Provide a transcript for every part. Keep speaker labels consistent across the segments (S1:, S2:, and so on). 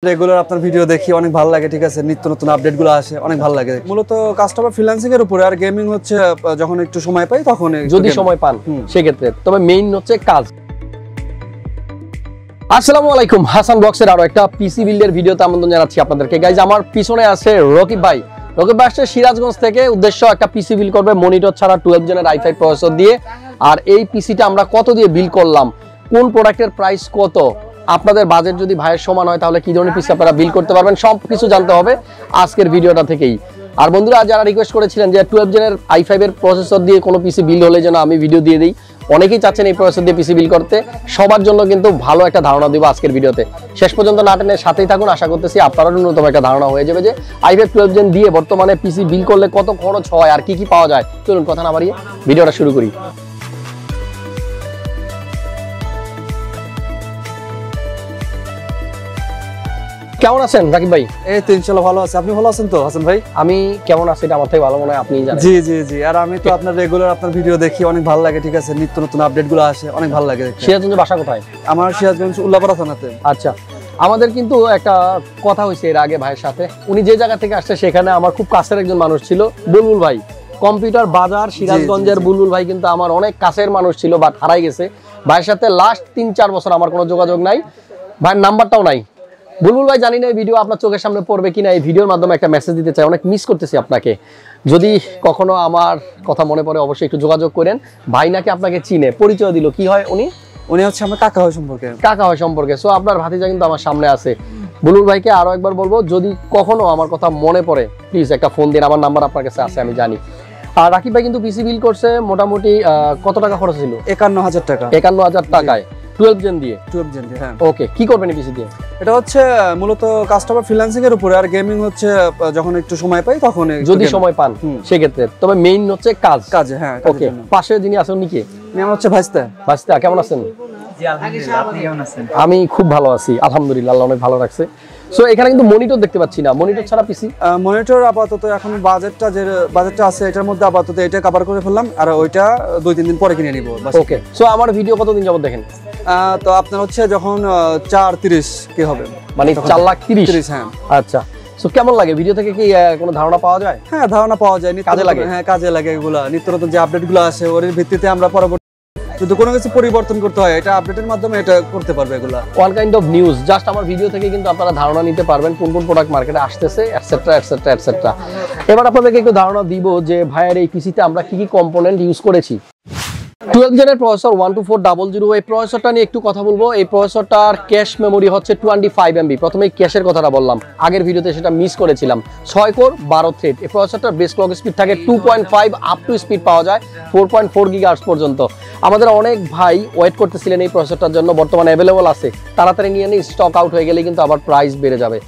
S1: Regular আপনার video দেখি অনেক ভালো লাগে, ঠিক আছে, নিত্য নতুন আপডেটগুলো আসে, অনেক ভালো লাগে। মূলত কাস্টমার ফ্রিল্যান্সিং এর উপরে, আর গেমিং হচ্ছে যখন একটু সময় পাই তখন,
S2: যদি সময় পান সেক্ষেত্রে। তবে মেইন হচ্ছে কাজ। আসসালামু আলাইকুম, হাসান ব্লগসের আরো একটা পিসি বিল্ডের ভিডিওতে আমন্ত্রণ জানাচ্ছি আপনাদেরকে। গাইজ, আমার পিছনে আছে রকিব ভাই। রকিব ভাই আসছে সিরাজগঞ্জ থেকে। উদ্দেশ্য একটা পিসি বিল্ড করবে মনিটর ছাড়া 12 জেনের i5 প্রসেসর দিয়ে। আর এই পিসিটা আমরা কত দিয়ে বিল্ড করলাম, কোন প্রোডাক্টের প্রাইস কত, আপনাদের বাজেট যদি ভাইয়ের সমান হয় তাহলে কি ধরনের পিসি আপনারা বিল্ড করতে পারবেন, সব কিছু জানতে হবে আজকের ভিডিওটা থেকেই। আর বন্ধুরা যারা রিকোয়েস্ট করেছিলেন যে 12 জেনের i5 এর প্রসেসর দিয়ে কোনো পিসি বিল্ড হলে যেন আমি ভিডিও দিয়ে দিই, অনেকেই চাচ্ছেন এই প্রসেসর দিয়ে পিসি বিল্ড করতে। সবার জন্য কিন্তু ভালো একটা ধারণা দিব আজকের ভিডিওতে। শেষ পর্যন্ত না টেনে সাথেই থাকুন। আশা করতেছি আপনারও ন্যূনতম একটা ধারণা হয়ে যাবে যে i5 12 জেন দিয়ে বর্তমানে পিসি বিল্ড করলে কত খরচ হয় আর কি কি পাওয়া যায়। চলুন কথা না বাড়িয়ে ভিডিওটা শুরু করি। কেমন আছেন রাকিব ভাই?
S1: এই তো ইনশাআল্লাহ ভালো আছি। আপনি ভালো আছেন তো হাসান ভাই?
S2: আমি কেমন আছি এটা আমার থেকে ভালো মনে হয় আপনিই জানেন।
S1: জি জি জি। আর আমি তো আপনার রেগুলার আপনার ভিডিও দেখি অনেক ভালো লাগে, ঠিক আছে, নিত্য নতুন আপডেটগুলো আসে, অনেক ভালো লাগে।
S2: সিরাজগঞ্জ বাসা কোথায়?
S1: আমার সিরাজগঞ্জ উল্লাপাড়া থানাতে।
S2: আচ্ছা, আমাদের কিন্তু একটা কথা হয়েছে এর আগে ভাইয়ের সাথে। উনি যে জায়গা থেকে আসছে সেখানে আমার খুব কাছের একজন মানুষ ছিল, বুলবুল ভাই। কম্পিউটার বাজার সিরাজগঞ্জের বুলবুল ভাই কিন্তু আমার অনেক কাছের মানুষ ছিল, বাট হারাই গেছে। ভাইয়ের সাথে লাস্ট 3-4 বছর আমার কোনো যোগাযোগ নাই, ভাইয়ের নাম্বারটাও নাই। বুলবুল ভাই, জানি না এই ভিডিও আপনার চোখের সামনে পড়বে কিনা, এই ভিডিওর মাধ্যমে একটা মেসেজ দিতে চাই, অনেক মিস করতেছি আপনাকে। যদি কখনো আমার কথা মনে পড়ে অবশ্যই একটু যোগাযোগ করেন। ভাই নাকি আপনাকে চিনে, পরিচয় দিল। কি হয় উনি?
S1: উনি হচ্ছে আমার কাকা হয় সম্পর্কে।
S2: কাকা হয় সম্পর্কে। সো আপনার ভাতিজা কিন্তু আমার সামনে আছে। বুলবুল ভাইকে আরো একবার বলবো, যদি কখনো আমার কথা মনে পড়ে প্লিজ একটা ফোন দিন, আমার নাম্বার আপনার কাছে আছে আমি জানি। আর রাকিব ভাই কিন্তু পিসি বিল করছে মোটামুটি কত টাকা খরচ ছিল?
S1: 51,000 টাকা।
S2: 51,000 টাকায় 12 জেন দিয়ে।
S1: 12 জেন দিয়ে, হ্যাঁ।
S2: ওকে, কি করবেন এই পিসি দিয়ে?
S1: এটা হচ্ছে মূলত কাস্টমার ফ্রিল্যান্সিং এর উপরে, আর গেমিং হচ্ছে যখন একটু সময় পাই তখন,
S2: যদি সময় পান সেক্ষেত্রে। তবে মেইন হচ্ছে কাজ।
S1: কাজে, হ্যাঁ।
S2: ওকে, পাশে যিনি আছেন উনি কে?
S1: আমি হচ্ছে ভাইস্তা।
S2: ভাইস্তা, কেমন আছেন?
S3: জি আলহামদুলিল্লাহ, আপনি কেমন আছেন?
S2: আমি খুব ভালো আছি আলহামদুলিল্লাহ, আল্লাহ অনেক ভালো রাখছে। সো এখানে কিন্তু মনিটর দেখতে পাচ্ছি না, মনিটর ছাড়া পিসি।
S1: মনিটর আপাতত এখন বাজেটটা আছে এটার মধ্যে, আপাতত এটা কভার করে ফেললাম, আর ওইটা 2-3 দিন পরে কিনে নিব।
S2: ওকে, সো আমার ভিডিও কতদিন যাবত দেখেন?
S1: তো আপনার হচ্ছে যখন 4:30 কি হবে,
S2: মানে 4,30,000।
S1: হ্যাঁ।
S2: আচ্ছা, সো কেমন লাগে ভিডিও থেকে? কি কোনো ধারণা পাওয়া যায়?
S1: হ্যাঁ, ধারণা পাওয়া যায়,
S2: কাজে লাগে।
S1: হ্যাঁ, কাজে লাগে। এগুলা নিত্য নতুন যে আপডেটগুলো আসে ওর ভিত্তিতে আমরা পরবর্তী যদি কোনো কিছু পরিবর্তন করতে হয় এটা আপডেটের মাধ্যমে এটা করতে পারবে। এগুলা
S2: one kind of news. Just আমার ভিডিও থেকে কিন্তু আপনারা ধারণা নিতে পারবেন কোন কোন প্রোডাক্ট মার্কেটে আসতেছে, এটসেট্রা এটসেট্রা এটসেট্রা। এবার আপনাদেরকে একটু ধারণা দিব যে ভাইয়ের এই পিসিতে আমরা কি কি কম্পোনেন্ট ইউজ করেছি। 12 জেনের প্রসেসর 12400, এই প্রসেসরটা নিয়ে একটু কথা বলবো। এই প্রসেসরটার ক্যাশ মেমোরি হচ্ছে 25 MB। প্রথমে ক্যাশের কথাটা বললাম, আগের ভিডিওতে সেটা মিস করেছিলাম। 6 কোর 12 থ্রেড। এই প্রসেসরটার বেস ক্লক স্পিড থাকে 2.5, আপ টু স্পিড পাওয়া যায় 4.4 GHz পর্যন্ত। আমাদের অনেক ভাই ওয়েট করতেছিলেন এই প্রসেসরটার জন্য, বর্তমানে অ্যাভেলেবল আছে, তাড়াতাড়ি নিয়ে নিন, স্টক আউট হয়ে গেলে কিন্তু আবার প্রাইস বেড়ে যাবে।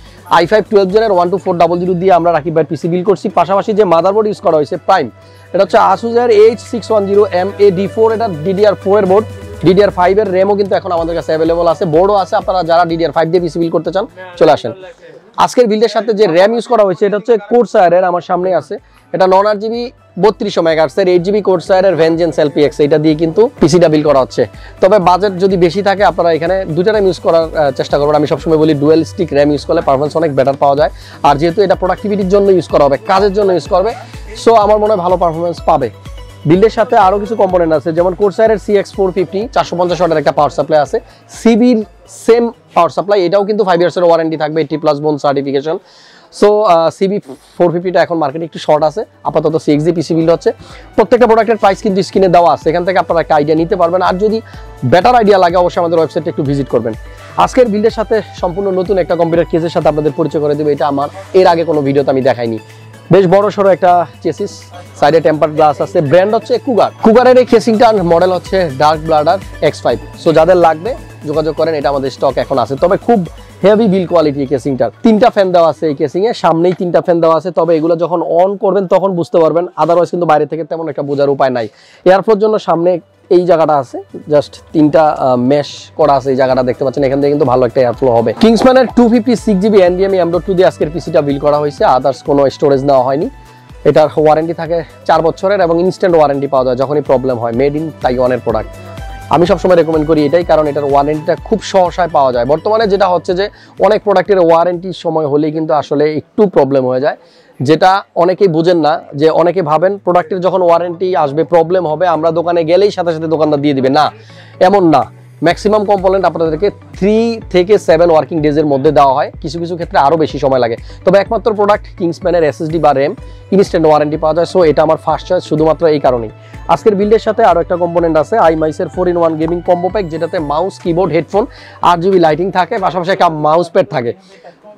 S2: i5 12 জেনের 12400 দিয়ে আমরা রাকিব ভাই পিসি বিল করছি। পাশাপাশি যে মাদারবোর্ড ইউজ করা হয়েছে প্রাইম, এটা হচ্ছে ASUS এর H610MA-D4, এটা DDR4 এর বোর্ড। DDR5 এর র্যামও কিন্তু এখন আমাদের কাছে অ্যাভেলেবল আছে, বোর্ডও আছে। আপনারা যারা DDR5 দিয়ে পিসি বিল করতে চান চলে আসেন। আজকের বিল্ডের সাথে যে র্যাম ইউজ করা হয়েছে এটা হচ্ছে Corsair এর, আমার সামনে আছে। এটা 9 GB 3200 MHz এর 8 GB Corsair এর Vengeance LPX, এটা দিয়ে কিন্তু পিসিটা বিল করা হচ্ছে। তবে বাজেট যদি বেশি থাকে আপনারা এখানে দুইটা র্যাম ইউজ করার চেষ্টা করবেন। আমি সবসময় বলি ডুয়েল স্টিক র্যাম ইউজ করলে পারফরমেন্স অনেক বেটার পাওয়া যায়। আর যেহেতু এটা প্রোডাক্টিভিটির জন্য ইউজ করা হবে, কাজের জন্য ইউজ করবে, সো আমার মনে হয় ভালো পারফরমেন্স পাবে। বিল্ডের সাথে আরো কিছু কম্পোনেন্ট আছে, যেমন Corsair এর CX450 450 ওয়াটের একটা পাওয়ার সাপ্লাই আছে। সিবির সেম পাওয়ার সাপ্লাই, এটাও কিন্তু 5 ইয়ার্স এর ওয়ারেন্টি থাকবে, 80+ বোন সার্টিফিকেশন। সো CB450টা এখন মার্কেটে একটু শর্ট আছে, আপাতত 6G পিসি বিল্ড হচ্ছে। প্রত্যেকটা প্রোডাক্টের প্রাইস কিন্তু স্ক্রিনে দেওয়া আছে, এখান থেকে আপনারা একটা আইডিয়া নিতে পারবেন। আর যদি বেটার আইডিয়া লাগে অবশ্যই আমাদের ওয়েবসাইটে একটু ভিজিট করবেন। আজকের বিল্ডের সাথে সম্পূর্ণ নতুন একটা কম্পিউটার কেসের সাথে আপনাদের পরিচয় করে দেবে। এটা আমার এর আগে কোনো ভিডিওতে আমি দেখাইনি। বেশ বড় সড়ো একটা চেসিস, সাইডে টেম্পার গ্লাস আছে, ব্র্যান্ড হচ্ছে কুগার। কুগারের এই কেসিংটার মডেল হচ্ছে ডার্কব্লাডার X5। সো যাদের লাগবে যোগাযোগ করেন, এটা আমাদের স্টক এখন আছে। তবে খুব হেভি বিল কোয়ালিটি কেসিংটার। 3টা ফ্যান দেওয়া আছে এই কেসিং এ, সামনেই 3টা ফ্যান দেওয়া আছে। তবে এগুলো যখন অন করবেন তখন বুঝতে পারবেন, আদারওয়াইজ কিন্তু বাইরে থেকে তেমন একটা বোঝার উপায় নাই। এয়ারফ্লোর জন্য সামনে এই জায়গাটা আছে, জাস্ট 3টা মেশ করা আছে, এই জায়গাটা দেখতে পাচ্ছেন, এখান থেকে কিন্তু ভালো একটা এয়ারফ্লো হবে। কিংসম্যানের 256 GB NVMe M.2 দিয়ে আজকের পিসিটা বিল করা হয়েছে, আদার্স কোনো স্টোরেজ নেওয়া হয়নি। এটার ওয়ারেন্টি থাকে 4 বছরের এবং ইনস্ট্যান্ট ওয়ারেন্টি পাওয়া যায় যখনই প্রবলেম হয়। মেড ইন তাইওয়ানের প্রোডাক্ট। আমি সবসময় রেকমেন্ড করি এটাই, কারণ এটার ওয়ারেন্টিটা খুব সহসায় পাওয়া যায়। বর্তমানে যেটা হচ্ছে যে অনেক প্রোডাক্টের ওয়ারেন্টির সময় হলেই কিন্তু আসলে একটু প্রবলেম হয়ে যায়, যেটা অনেকেই বুঝেন না। যে অনেকে ভাবেন প্রোডাক্টের যখন ওয়ারেন্টি আসবে প্রবলেম হবে আমরা দোকানে গেলেই সাথে সাথে দোকানদার দিয়ে দিবে, না এমন না। ম্যাক্সিমাম কম্পোনেন্ট আপনাদেরকে 3 থেকে 7 ওয়ার্কিং ডেজের মধ্যে দেওয়া হয়, কিছু কিছু ক্ষেত্রে আরও বেশি সময় লাগে। তবে একমাত্র প্রোডাক্ট কিংসম্যানের SSD বা র্যাম ইনস্ট্যান্ট ওয়ারেন্টি পাওয়া যায়, সো এটা আমার ফার্স্ট চয়েস শুধুমাত্র এই কারণেই। আজকের বিল্ডের সাথে আরও একটা কম্পোনেন্ট আছে IMICE এর 4-in-1 গেমিং কম্বো প্যাক, যেটাতে mouse, keyboard, headphone, RGB lighting থাকে, পাশাপাশি একটা মাউস প্যাড থাকে।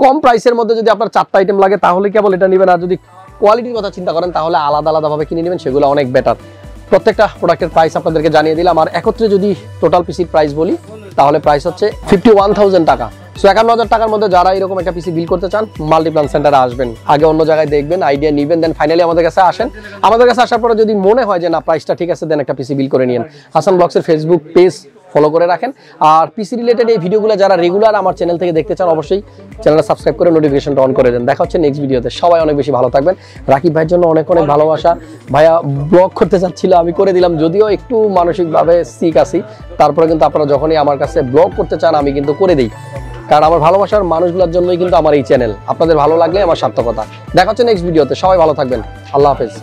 S2: কম প্রাইসের মধ্যে যদি আপনার 4টা আইটেম লাগে তাহলে কেবল এটা নেবেন, আর যদি কোয়ালিটির কথা চিন্তা করেন তাহলে আলাদা আলাদাভাবে কিনে নেবেন, সেগুলো অনেক বেটার। প্রত্যেকটা প্রোডাক্টের প্রাইস আপনাদেরকে জানিয়ে দিলাম। আর একত্রে যদি টোটাল পিসির প্রাইস বলি তাহলে প্রাইস হচ্ছে 51,000 টাকা। সো 51,000 টাকার মধ্যে যারা এরকম একটা পিসি বিল করতে চান মাল্টিপ্লান সেন্টারে আসবেন, আগে অন্য জায়গায় দেখবেন, আইডিয়া নিবেন, দেন ফাইনালি আমাদের কাছে আসেন। আমাদের কাছে আসার পরে যদি মনে হয় যে না প্রাইসটা ঠিক আছে, দেন একটা পিসি বিল করে নিন। হাসান ব্লগসের ফেসবুক পেজ ফলো করে রাখেন। আর পিসি রিলেটেড এই ভিডিওগুলো যারা রেগুলার আমার চ্যানেল থেকে দেখতে চান অবশ্যই চ্যানেলটা সাবস্ক্রাইব করে নোটিফিকেশনটা অন করে দেন। দেখা হচ্ছে নেক্সট ভিডিওতে। সবাই অনেক বেশি ভালো থাকবেন। রাকিব ভাইয়ের জন্য অনেক অনেক ভালোবাসা। ভাইয়া ব্লগ করতে চাচ্ছিল, আমি করে দিলাম, যদিও একটু মানসিকভাবে সিক আছি, তারপরে কিন্তু আপনারা যখনই আমার কাছে ব্লগ করতে চান আমি কিন্তু করে দিই, কারণ আমার ভালোবাসার মানুষগুলোর জন্যই কিন্তু আমার এই চ্যানেল। আপনাদের ভালো লাগলে আমার সার্থকতা। দেখা হচ্ছে নেক্সট ভিডিওতে। সবাই ভালো থাকবেন। আল্লাহ হাফেজ।